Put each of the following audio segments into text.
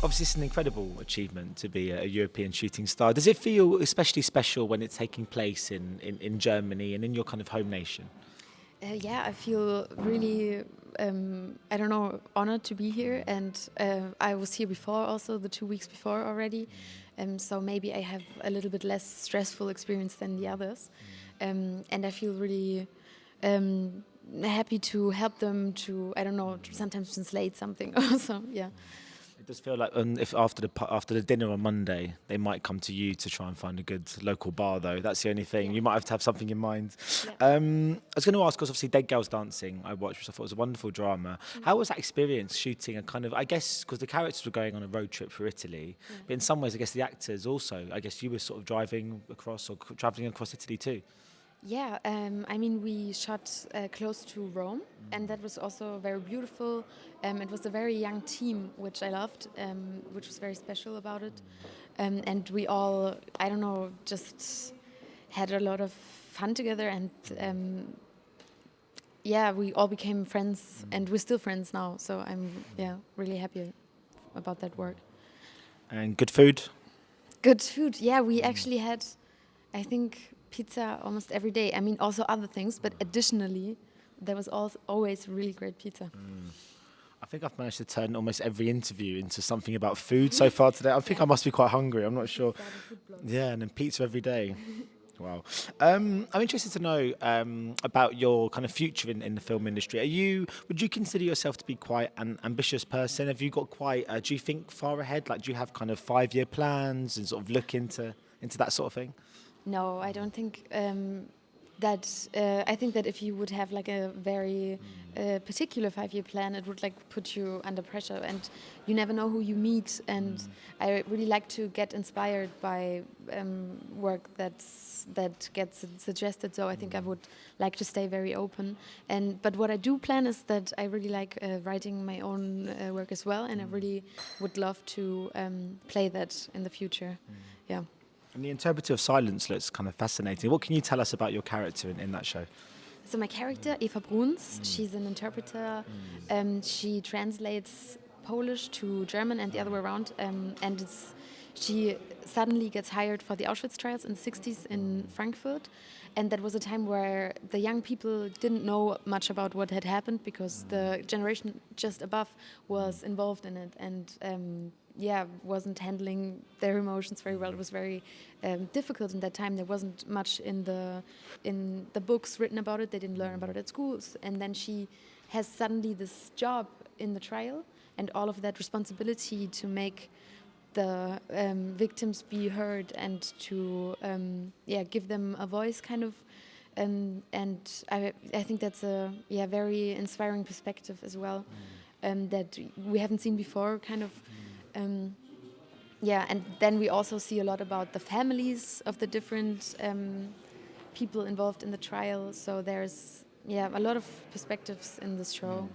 Obviously, it's an incredible achievement to be a European shooting star. Does it feel especially special when it's taking place in Germany and in your kind of home nation? Yeah, I feel really, honored to be here. And I was here before, also the 2 weeks before already. So maybe I have a little bit less stressful experience than the others. And I feel really happy to help them to, sometimes translate something also, yeah. It does feel like if after the dinner on Monday, they might come to you to try and find a good local bar, though. That's the only thing. Yeah. You might have to have something in mind. Yeah. I was going to ask, because obviously Dead Girls Dancing I watched, which I thought was a wonderful drama. How was that experience shooting a kind of, I guess, because the characters were going on a road trip through Italy, but in some ways, I guess the actors also, I guess you were sort of driving across or travelling across Italy too. Yeah, we shot close to Rome, and that was also very beautiful. It was a very young team, which I loved, which was very special about it. And we all, just had a lot of fun together, and we all became friends, and we're still friends now. So I'm really happy about that work. And good food? Good food. Yeah, we actually had, I think, pizza almost every day. I mean, also other things, but additionally, there was always really great pizza. I think I've managed to turn almost every interview into something about food so far today. I think I must be quite hungry. I'm not sure. Yeah, and then pizza every day. Wow. I'm interested to know about your kind of future in the film industry. Would you consider yourself to be quite an ambitious person? Have you got quite, do you think far ahead? Like, do you have kind of 5-year plans and sort of look into that sort of thing? No, I don't think that. I think that if you would have like a very particular 5-year plan, it would like put you under pressure, and you never know who you meet. And I really like to get inspired by work that gets suggested. So I think I would like to stay very open. But what I do plan is that I really like writing my own work as well, and I really would love to play that in the future. Yeah. And the Interpretive of Silence looks kind of fascinating. What can you tell us about your character in that show? So my character, Eva Bruns, she's an interpreter. She translates Polish to German and the other way around. She suddenly gets hired for the Auschwitz trials in the 60s in Frankfurt. And that was a time where the young people didn't know much about what had happened, because the generation just above was involved in it and wasn't handling their emotions very well. It was very difficult in that time. There wasn't much in the books written about it. They didn't learn about it at schools. And then she has suddenly this job in the trial and all of that responsibility to make the victims be heard and to give them a voice, kind of. And I think that's a very inspiring perspective as well, that we haven't seen before, kind of. And then we also see a lot about the families of the different people involved in the trial. So there's a lot of perspectives in this show.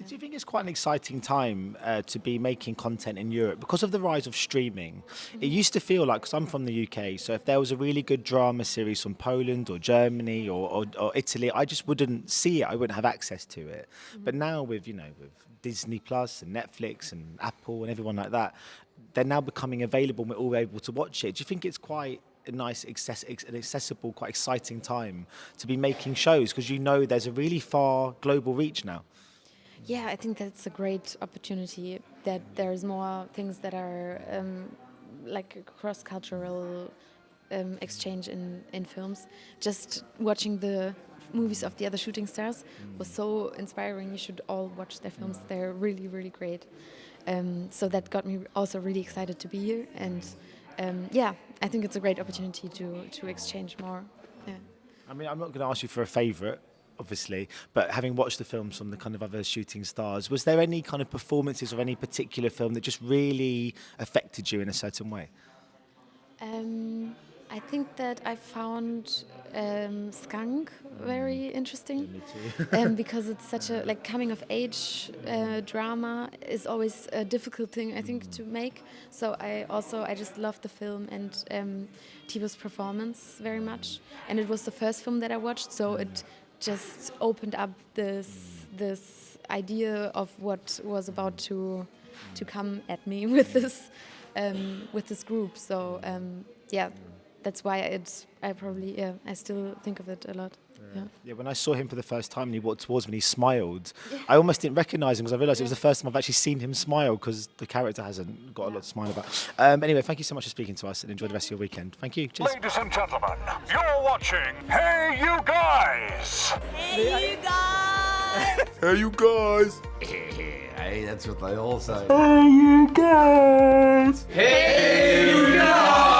Do you think it's quite an exciting time to be making content in Europe because of the rise of streaming? It used to feel like, because I'm from the UK, so if there was a really good drama series from Poland or Germany or Italy, I just wouldn't see it. I wouldn't have access to it. But now with Disney Plus and Netflix and Apple and everyone like that, they're now becoming available and we're all able to watch it. Do you think it's quite a nice, accessible, quite exciting time to be making shows, because there's a really far global reach now? Yeah, I think that's a great opportunity, that there's more things that are like cross-cultural exchange in films. Just watching the movies of the other shooting stars was so inspiring. You should all watch their films. They're really, really great. So that got me also really excited to be here. And I think it's a great opportunity to exchange more. Yeah. I mean, I'm not going to ask you for a favourite, obviously, but having watched the films from the kind of other shooting stars, was there any kind of performances of any particular film that just really affected you in a certain way? I think that I found Skunk very interesting. Me too. Because it's such a coming of age drama is always a difficult thing, I think, to make. So I just loved the film and Thibaud's performance very much. And it was the first film that I watched, so it just opened up this idea of what was about to to come at me with this group. So yeah, that's why I probably I still think of it a lot. Yeah, when I saw him for the first time and he walked towards me and he smiled, I almost didn't recognise him because I realised it was the first time I've actually seen him smile because the character hasn't got a lot to smile about. Anyway, thank you so much for speaking to us and enjoy the rest of your weekend. Thank you. Cheers. Ladies and gentlemen, you're watching Hey You Guys! Hey, you guys! Hey, you guys! Hey, that's what they all say. Hey, you guys! Hey, you guys!